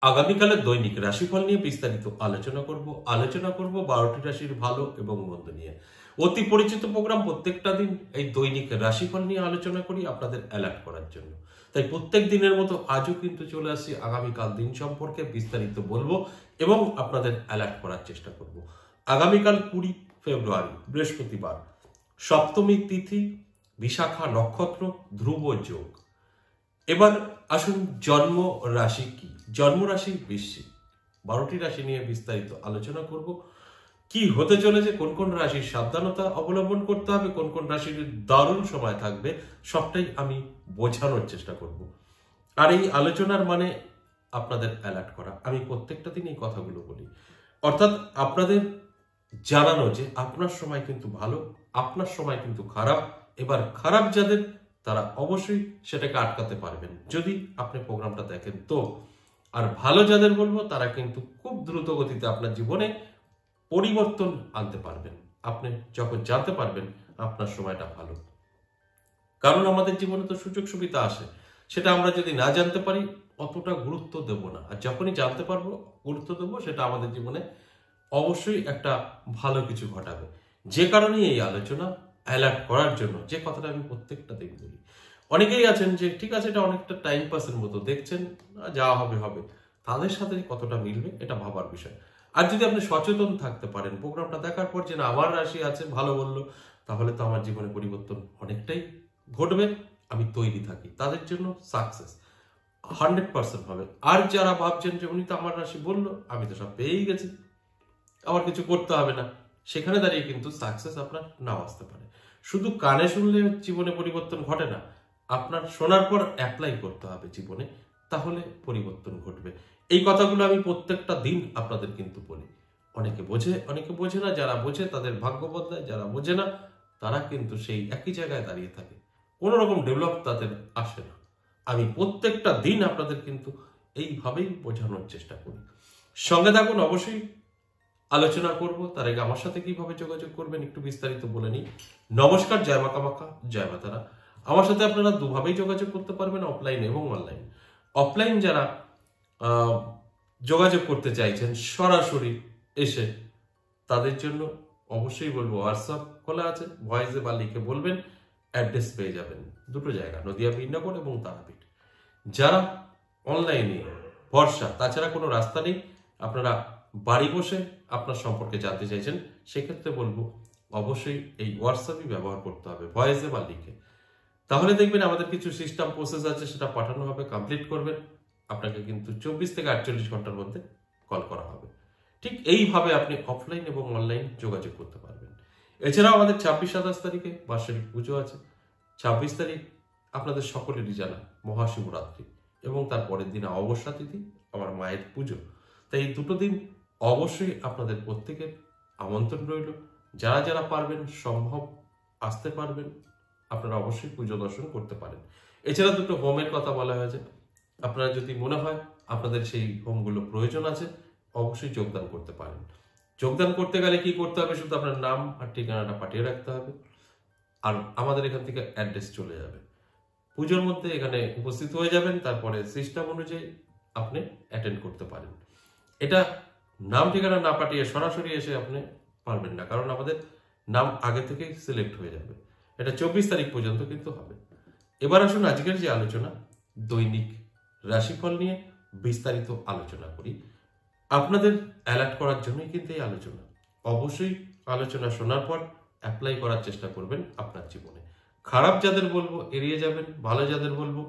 আগামীকালের দৈনিক রাশিফল নিয়ে বিস্তারিত আলোচনা করব 12টি রাশির ভালো এবং মন্দ নিয়ে। অতি পরিচিত প্রোগ্রাম প্রত্যেকটা দিন এই দৈনিক রাশিফল নিয়ে আলোচনা করি আপনাদের অ্যালার্ট করার জন্য। তাই প্রত্যেক দিনের মতো আজও কিন্তু চলে আসি আগামীকাল দিন সম্পর্কে বিস্তারিত বলবো এবং আপনাদের অ্যালার্ট করার চেষ্টা করব। আগামীকাল 20 ফেব্রুয়ারি বৃহস্পতিবার, সপ্তমী তিথি, বিশাখা নক্ষত্র, ধ্রুব যোগ। এবার আসুন জন্ম রাশি কি। জন্ম রাশি বৃশ্চিক। 12টি রাশি নিয়ে বিস্তারিত আলোচনা করব। কি হতে চলেছে, কোন কোন রাশির সাবধানতা অবলম্বন করতে হবে, কোন কোন রাশির দারুণ সময় থাকবে, সবটাই আমি বোঝানোর চেষ্টা করব। আর এই আলোচনার মানে আপনাদের অ্যালার্ট করা। আমি প্রত্যেকটা দিন এই কথাগুলো বলি, অর্থাৎ আপনাদের জানানো যে আপনার সময় কিন্তু ভালো, আপনার সময় কিন্তু খারাপ। এবার খারাপ যাদের, তারা অবশ্যই সেটাকে আটকাতে পারবেন যদি আপনি প্রোগ্রামটা দেখেন তো। আর ভালো যাদের বলবো, তারা কিন্তু খুব দ্রুত গতিতে আপনার জীবনে পরিবর্তন আনতে পারবেন আপনি যখন জানতে পারবেন আপনার সময়টা ভালো। কারণ আমাদের জীবনে তো সুযোগ সুবিধা আসে, সেটা আমরা যদি না জানতে পারি অতটা গুরুত্ব দেব না, আর যখনই জানতে পারবো গুরুত্ব দেবো, সেটা আমাদের জীবনে অবশ্যই একটা ভালো কিছু ঘটাবে। যে কারণে এই আলোচনা অ্যালার্ট করার জন্য, যে কথাটা আমি প্রত্যেকটা দিন বলি। অনেকেই আছেন যে ঠিক আছে এটা অনেকটা টাইম পাসের মতো দেখছেন, যা হবে হবে, তাদের সাথে কতটা মিলবে এটা ভাবার বিষয়। আর যদি আপনি সচেতন থাকতে পারেন প্রোগ্রামটা দেখার পর, যে না আমার রাশি আছে ভালো বললো, তাহলে তো আমার জীবনে পরিবর্তন অনেকটাই ঘটবে। আমি তৈরি থাকি তাদের জন্য, সাকসেস 100% হবে। আর যারা ভাবছেন যে উনি তো আমার রাশি বললো, আমি তো সব পেয়েই গেছি, আমার কিছু করতে হবে না, সেখানে দাঁড়িয়ে কিন্তু সাকসেস আপনার নাও আসতে পারে। শুধু কানে শুনলে জীবনে পরিবর্তন ঘটে না, আপনার শোনার পর অ্যাপ্লাই করতে হবে জীবনে, তাহলে পরিবর্তন ঘটবে। এই কথাগুলো আমি প্রত্যেকটা দিন আপনাদের কিন্তু বলি। অনেকে বোঝে, অনেকে বোঝে না। যারা বোঝে তাদের ভাগ্য বদলায়, যারা বোঝে না তারা কিন্তু সেই একই জায়গায় দাঁড়িয়ে থাকে, কোনো রকম ডেভেলপ তাদের আসে না। আমি প্রত্যেকটা দিন আপনাদের কিন্তু এইভাবেই বোঝানোর চেষ্টা করি। সঙ্গে থাকুন, অবশ্যই আলোচনা করব। তার আগে আমার সাথে কিভাবে যোগাযোগ করবেন একটু বিস্তারিত বলে নিই। নমস্কার, জয় মা কামাখ্যা, জয় মা তারা। আমার সাথে আপনারা দুভাবেই যোগাযোগ করতে পারবেন, অফলাইন এবং অনলাইন। অফলাইন যারা যোগাযোগ করতে চাইছেন সরাসরি এসে, তাদের জন্য অবশ্যই বলবো হোয়াটসঅ্যাপ খোলা আছে, ভয়েসে বা লিখে বলবেন, অ্যাড্রেস পেয়ে যাবেন দুটো জায়গা, নদিয়া বীরনগর এবং তারাপীঠ। যারা অনলাইনে ভরসা, তাছাড়া কোনো রাস্তা নেই, আপনারা বাড়ি বসে আপনার সম্পর্কে জানতে চাইছেন, সেক্ষেত্রে বলবো অবশ্যই এই হোয়াটসঅ্যাপই ব্যবহার করতে হবে, ভয়েসে বা লিখে। তাহলে দেখবেন আমাদের কিছু সিস্টেম প্রসেস আছে, সেটা পাঠানো হবে, কমপ্লিট করবেন, আপনাকে কিন্তু 24 থেকে 48 ঘন্টার মধ্যে কল করা হবে। ঠিক এইভাবে আপনি অফলাইন এবং অনলাইন যোগাযোগ করতে পারবেন। এছাড়াও আমাদের 26-27 তারিখে বার্ষিক পুজো আছে। 26 তারিখ আপনাদের সকলেরই জানা মহাশিবরাত্রি, এবং তার পরের দিন অমাবস্যা তিথি, আমার মায়ের পুজো। তাই এই দুটো দিন অবশ্যই আপনাদের প্রত্যেকের আমন্ত্রণ রইল। যারা যারা পারবেন, সম্ভব আসতে পারবেন, আপনারা অবশ্যই পুজো দর্শন করতে পারেন। এছাড়া দুটো হোমের কথা বলা হয়েছে, আপনারা যদি মনে হয় আপনাদের সেই হোমগুলো প্রয়োজন আছে, অবশ্যই যোগদান করতে পারেন। যোগদান করতে গেলে কি করতে হবে, শুধু আপনার নাম আর ঠিকানাটা পাঠিয়ে রাখতে হবে, আর আমাদের এখান থেকে অ্যাড্রেস চলে যাবে। পুজোর মধ্যে এখানে উপস্থিত হয়ে যাবেন, তারপরে সিস্টেম অনুযায়ী আপনি অ্যাটেন্ড করতে পারেন। এটা নাম ঠিকানা না পাঠিয়ে সরাসরি এসে আপনি পারবেন না, কারণ আমাদের নাম আগে থেকেই সিলেক্ট হয়ে যাবে। এটা 24 তারিখ পর্যন্ত কিন্তু হবে। এবার আসুন আজকের যে আলোচনা, দৈনিক রাশিফল নিয়ে বিস্তারিত আলোচনা করি। আপনাদের অ্যালার্ট করার জন্যই কিন্তু এই আলোচনা। অবশ্যই আলোচনা শোনার পর অ্যাপ্লাই করার চেষ্টা করবেন আপনার জীবনে। খারাপ যাদের বলবো এড়িয়ে যাবেন, ভালো যাদের বলবো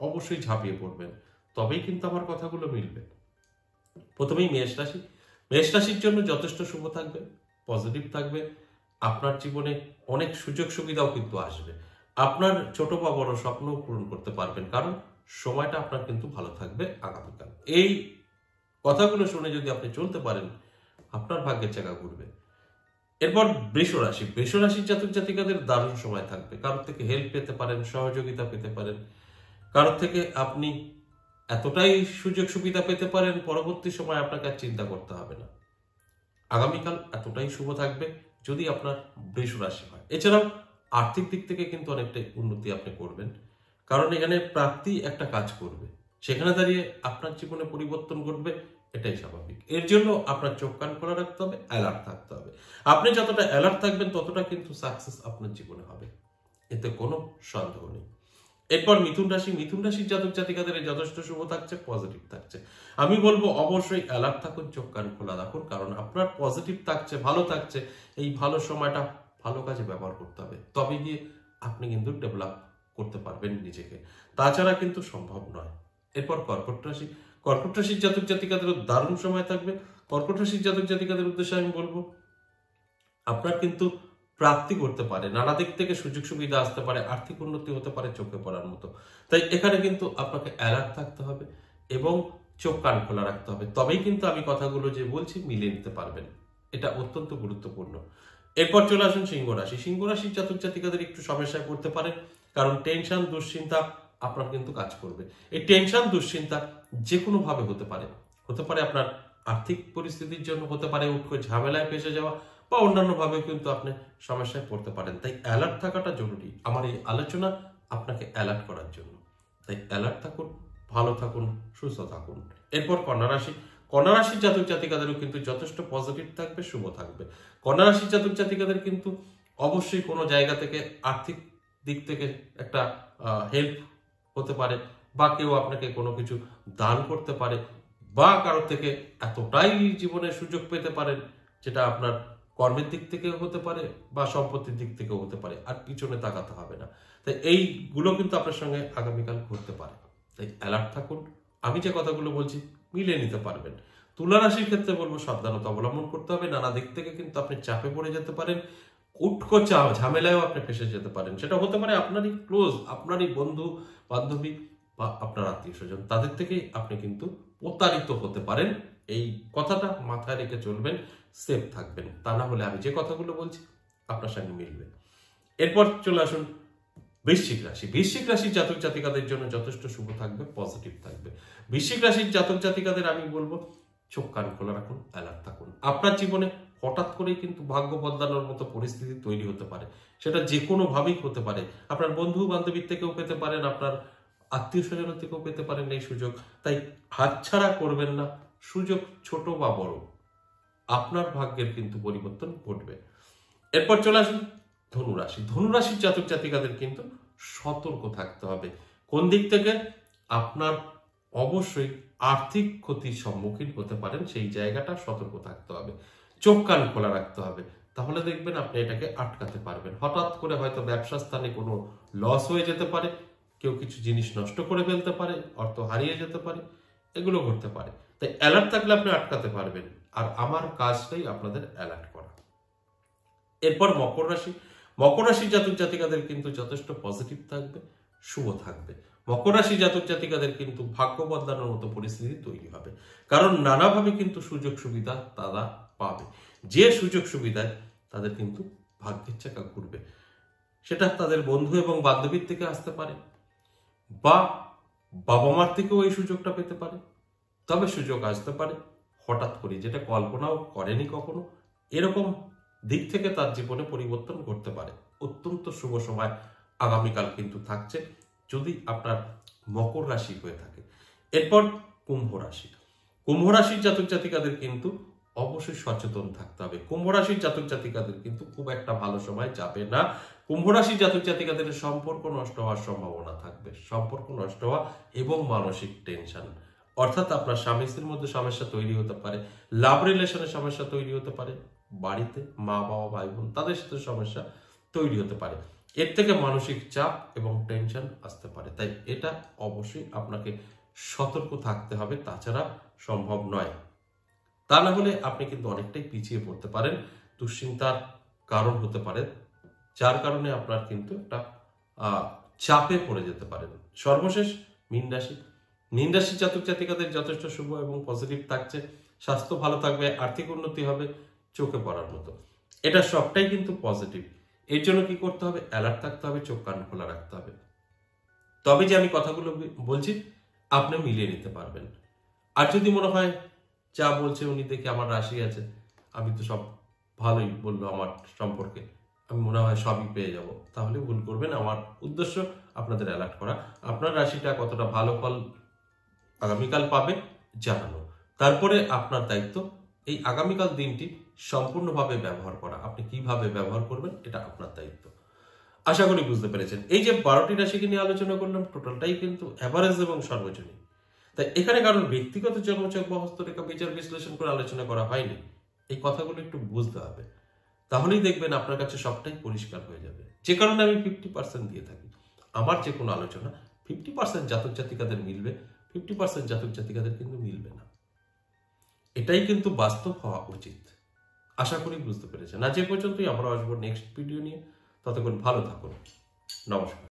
অবশ্যই ঝাঁপিয়ে পড়বেন, তবেই কিন্তু আমার কথাগুলো মিলবে। প্রথমেই মেষ রাশি। মেষ রাশির জন্য যথেষ্ট শুভ থাকবে, পজিটিভ থাকবে। আপনার জীবনে অনেক সুযোগ সুবিধাও কিন্তু আসবে। আপনার ছোট বা বড় স্বপ্ন পূরণ করতে পারবেন, কারণ সময়টা আপনার কিন্তু ভালো থাকবে আগামীকাল। এই কথাগুলো শুনে যদি আপনি চলতে পারেন, আপনার ভাগ্যের চাকা ঘুরবে। এরপর বৃষ রাশি। বৃষ রাশির জাতক জাতিকাদের দারুণ সময় থাকবে। কারোর থেকে হেল্প পেতে পারেন, সহযোগিতা পেতে পারেন, কারোর থেকে আপনি এতটাই সুযোগ সুবিধা পেতে পারেন, পরবর্তী সময় আপনাকে আর চিন্তা করতে হবে না। আগামীকাল এতটাই শুভ থাকবে যদি আপনার বৃষ রাশি হয়। এছাড়াও আর্থিক দিক থেকে কিন্তু অনেকটাই উন্নতি আপনি করবেন, কারণ এখানে প্রাপ্তি একটা কাজ করবে, সেখানে দাঁড়িয়ে আপনার জীবনে পরিবর্তন ঘটবে, এটাই স্বাভাবিক। এর জন্য আপনার চোখ কান খোলা রাখতে হবে, অ্যালার্ট থাকতে হবে। আপনি যতটা অ্যালার্ট থাকবেন ততটা কিন্তু সাকসেস আপনার জীবনে হবে, এতে কোনো সন্দেহ নেই। এরপর মিথুন রাশি। মিথুন রাশির জাতক জাতিকাদের যথেষ্ট শুভ থাকছে, পজিটিভ থাকছে। আমি বলবো অবশ্যই অ্যালার্ট থাকুন, চোখ কান খোলা রাখুন, কারণ আপনার পজিটিভ থাকছে, ভালো থাকছে। এই ভালো সময়টা ভালো কাজে ব্যবহার করতে হবে, তবে গিয়ে আপনি কিন্তু ডেভেলপ করতে পারবেন নিজেকে, তাছাড়া কিন্তু সম্ভব নয়। এরপর কর্কট রাশি। কর্কট রাশির জাতক জাতিকাদেরও দারুণ সময় থাকবে। কর্কট রাশির জাতক জাতিকাদের উদ্দেশ্যে আমি বলবো আপনার কিন্তু প্রাপ্তি করতে পারে, নানা দিক থেকে সুযোগ সুবিধা আসতে পারে, আর্থিক উন্নতি হতে পারে চোখে পড়ার মতো। তাই এখানে কিন্তু আপনাকে অ্যালার্ট থাকতে হবে এবং চোখ কান খোলা রাখতে হবে, তবেই কিন্তু আমি কথাগুলো যে বলছি মিলিয়ে নিতে পারবেন, এটা অত্যন্ত গুরুত্বপূর্ণ। এরপর চলে আসুন সিংহ রাশি। সিংহ রাশির জাতক জাতিকাদের একটু সমস্যায় পড়তে পারে, কারণ টেনশন দুশ্চিন্তা আপনার কিন্তু কাজ করবে। এই টেনশন দুশ্চিন্তা যে কোনো ভাবে হতে পারে, হতে পারে আপনার আর্থিক পরিস্থিতির জন্য, হতে পারে উৎকট ঝামেলায় ফেসে যাওয়া, বা অন্যান্য ভাবে কিন্তু আপনি সমস্যায় পড়তে পারেন। তাই অ্যালার্ট থাকাটা জরুরি। আমার এই আলোচনা আপনাকে অ্যালার্ট করার জন্য। তাই অ্যালার্ট থাকুন, ভালো থাকুন, সুস্থ থাকুন। এরপর কন্যা রাশি। কন্যা রাশির জাতক জাতিকাদেরও কিন্তু যথেষ্ট পজিটিভ থাকবে, শুভ থাকবে। কন্যা রাশির জাতক জাতিকাদের কিন্তু অবশ্যই কোনো জায়গা থেকে আর্থিক দিক থেকে একটা হেল্প হতে পারে, বা কেউ আপনাকে কোনো কিছু দান করতে পারে, বা কারো থেকে এতটাই জীবনে সুযোগ পেতে পারেন যেটা আপনার কর্মের দিক থেকেও হতে পারে বা সম্পত্তির দিক থেকেও হতে পারে, আর পিছনে তাকাতে হবে না। তাই এইগুলো কিন্তু আপনার সঙ্গে আগামীকাল ঘটতে পারে। তাই অ্যালার্ট থাকুন, আমি যে কথাগুলো বলছি মিলিয়ে নিতে পারবেন। তুলা রাশির ক্ষেত্রে বলবো সাবধানতা অবলম্বন করতে হবে। নানা দিক থেকে কিন্তু আপনি চাপে পড়ে যেতে পারেন, উটকো ঝামেলায়ও আপনি ফেসে যেতে পারেন। সেটা হতে পারে আপনারই ক্লোজ, আপনারই বন্ধু বান্ধবী বা আপনার আত্মীয় স্বজন, তাদের থেকেই আপনি কিন্তু প্রতারিত হতে পারেন। এই কথাটা মাথায় রেখে চলবেন, সেফ থাকবেন, তা না হলে আমি যে কথাগুলো বলছি আপনার সঙ্গে মিলবে। এরপর চলে আসুন বৃশ্চিক রাশি। বৃশ্চিক রাশির জাতক জাতিকাদের জন্য যথেষ্ট শুভ থাকবে, পজিটিভ থাকবে। বৃশ্চিক রাশির জাতক জাতিকাদের আমি বলবো চোখ কান খোলা রাখুন, অ্যালার্ট থাকুন। আপনার জীবনে হঠাৎ করেই কিন্তু ভাগ্য বদলানোর মতো পরিস্থিতি তৈরি হতে পারে, সেটা যে কোনো ভাবেই হতে পারে। আপনার বন্ধু বান্ধবীর থেকেও পেতে পারেন, আপনার আত্মীয় স্বজনের থেকেও পেতে পারেন এই সুযোগ। তাই হাতছাড়া করবেন না, সুযোগ ছোট বা বড়, আপনার ভাগ্যের কিন্তু পরিবর্তন ঘটবে। এরপর চলে আসুন ধনুরাশি। ধনুরাশির জাতক জাতিকাদের কিন্তু সতর্ক থাকতে হবে। কোন দিক থেকে? আপনার অবশ্যই আর্থিক ক্ষতির সম্মুখীন হতে পারেন, সেই জায়গাটা সতর্ক থাকতে হবে, চোখ কান খোলা রাখতে হবে। তাহলে দেখবেন আপনি এটাকে আটকাতে পারবেন। হঠাৎ করে হয়তো ব্যবসা স্থানে কোনো লস হয়ে যেতে পারে, কেউ কিছু জিনিস নষ্ট করে ফেলতে পারে, অর্থ হারিয়ে যেতে পারে, এগুলো ঘটতে পারে। তাই অ্যালার্ট থাকলে আপনি আটকাতে পারবেন, আর আমার কাজটাই আপনাদের অ্যালার্ট করা। এরপর মকর রাশি। মকর রাশির জাতক জাতিকাদের কিন্তু যথেষ্ট পজিটিভ থাকবে, শুভ থাকবে। মকর রাশি জাতক জাতিকাদের কিন্তু ভাগ্য বদলানোর মতো পরিস্থিতি তৈরি হবে, কারণ নানাভাবে কিন্তু সুযোগ সুবিধা তারা পাবে। যে সুযোগ সুবিধায় তাদের কিন্তু ভাগ্যের চাকা ঘুরবে, সেটা তাদের বন্ধু এবং বান্ধবীর থেকে আসতে পারে, বা বাবা মার থেকেও এই সুযোগটা পেতে পারে। তবে সুযোগ আসতে পারে হঠাৎ করে, যেটা কল্পনাও করেনি কখনো। এরকম দিক থেকে তার জীবনে পরিবর্তন ঘটতে পারে। অত্যন্ত শুভ সময় আগামীকাল কিন্তু থাকছে, যদি আপনার মকর রাশি হয়ে থাকে। এরপর কুম্ভ রাশি। কুম্ভ রাশির জাতক জাতিকাদের কিন্তু অবশ্যই সচেতন থাকতে হবে। কুম্ভ রাশির জাতক জাতিকাদের কিন্তু খুব একটা ভালো সময় যাবে না। কুম্ভ রাশির জাতক জাতিকাদের সম্পর্ক নষ্ট হওয়ার সম্ভাবনা থাকবে, সম্পর্ক নষ্ট হওয়া এবং মানসিক টেনশন, অর্থাৎ আপনার স্বামী স্ত্রীর মধ্যে সমস্যা তৈরি হতে পারে, লাভ রিলেশনের সমস্যা তৈরি হতে পারে, বাড়িতে মা বাবা ভাই বোন তাদের সাথে সমস্যা তৈরি হতে পারে। এর থেকে মানসিক চাপ এবং টেনশন আসতে পারে। তাই এটা অবশ্যই আপনাকে সতর্ক থাকতে হবে, তাছাড়া সম্ভব নয়। তা না হলে আপনি কিন্তু অনেকটাই পিছিয়ে পড়তে পারেন, দুশ্চিন্তার কারণ হতে পারে, যার কারণে আপনার কিন্তু একটা চাপে পড়ে যেতে পারেন। সর্বশেষ মীন রাশি। মীন রাশির জাতক জাতিকাদের যথেষ্ট শুভ এবং পজিটিভ থাকছে, স্বাস্থ্য ভালো থাকবে, আর্থিক উন্নতি হবে চোখে পড়ার মতো, এটা সবটাই কিন্তু পজিটিভ। এর জন্য কি করতে হবে? অ্যালার্ট থাকতে হবে, চোখ কান খোলা রাখতে হবে, তবে যে আমি কথাগুলো বলছি আপনি মিলিয়ে নিতে পারবেন। আর যদি মনে হয় যা বলছে উনি দেখে আমার রাশি আছে, আমি তো সব ভালোই বললো আমার সম্পর্কে, আমি মনে হয় সবই পেয়ে যাব, তাহলে ভুল করবেন। আমার উদ্দেশ্য আপনাদের অ্যালার্ট করা। আপনার রাশিটা কতটা ভালো ফল আগামীকাল পাবে জানানো। তারপরে আপনার দায়িত্ব এই আগামীকাল দিনটি সম্পূর্ণভাবে ব্যবহার করা। আপনি কিভাবে ব্যবহার করবেন এটা আপনার দায়িত্ব। আশা করি বুঝতে পেরেছেন। এই যে 12টি রাশিকে নিয়ে আলোচনা করলাম, টোটালটাই কিন্তু অ্যাভারেজ এবং সর্বজনীন। তাই এখানে কারোর ব্যক্তিগত জন্মছক বা হস্তরেখা বিচার বিশ্লেষণ করে আলোচনা করা হয়নি। এই কথাগুলো একটু বুঝতে হবে, তাহলেই দেখবেন আপনার কাছে সবটাই পরিষ্কার হয়ে যাবে। যে কারণে আমি 50% দিয়ে থাকি। আমার যে কোনো আলোচনা 50% জাতক জাতিকাদের মিলবে, 50% জাতক জাতিকাদের কিন্তু মিলবে না। এটাই কিন্তু বাস্তব হওয়া উচিত। আশা করি বুঝতে পেরেছেন। আজ এ পর্যন্তই, আমরা আসবো নেক্সট ভিডিও নিয়ে। ততক্ষণ ভালো থাকুন। নমস্কার।